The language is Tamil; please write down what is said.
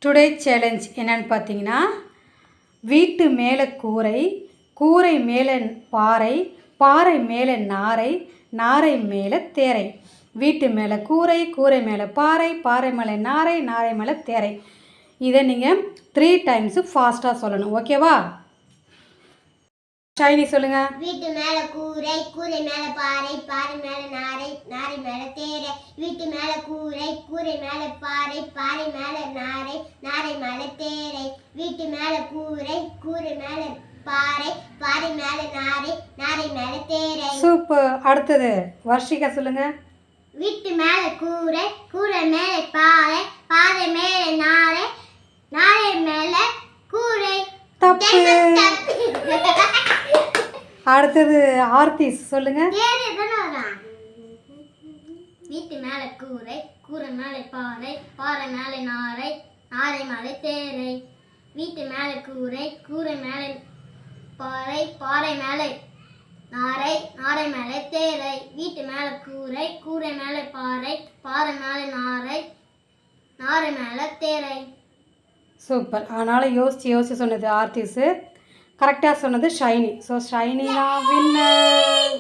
டுடே சேலஞ்ச் என்னன்னு பார்த்தீங்கன்னா, வீட்டு மேலே கூரை, கூரை மேலே பாறை, பாறை மேலே நாரை, நாரை மேலே தேரை. வீட்டு மேலே கூரை, கூரை மேலே பாறை, பாறை மேலே நாரை, நாரை மேலே தேரை. இதை நீங்கள் 3 டைம்ஸு ஃபாஸ்ட்டாக சொல்லணும். ஓகேவா? ஷைனி சொல்லுங்க. வீட்டு மேல கூரை, கூரை மேல பாறை, பாறை மேல நாரை, நாரை மேல தேரை. வீட்டு மேல கூரை, கூரை மேல பாறை, பாறை மேல நாரை, நாரை மேல தேரை. வீட்டு மேல கூரை, கூரை மேல பாறை, பாறை மேல நாரை, நாரை மேல தேரை. சூப்பர். அடுத்தது வர்ஷிகா சொல்லுங்க. வீட்டு மேல கூரை, கூரை மேல பாறை, பாறை மேல நாரை, நாரை மேல கூரை. தப்பு. அடுத்தது ஆர்த்திஸ் சொல்லுங்க. வீட்டு மேல கூரை, கூரை மேல பாறை, பாறை மேல நாரை, நாரை மேல தேரை. வீட்டு மேல கூரை, கூரை மேல பாறை, பாறை மேல நாரை, நாரை மேல தேரை. வீட்டு மேல கூரை, கூரை மேல பாறை, பாறை மேல நாரை, நாரை மேல தேரை. சூப்பர். அதனால் யோசிச்சு சொன்னது ஆர்த்திஸு, கரெக்டாக சொன்னது ஷைனி. ஸோ ஷைனி தான் வின்னர்.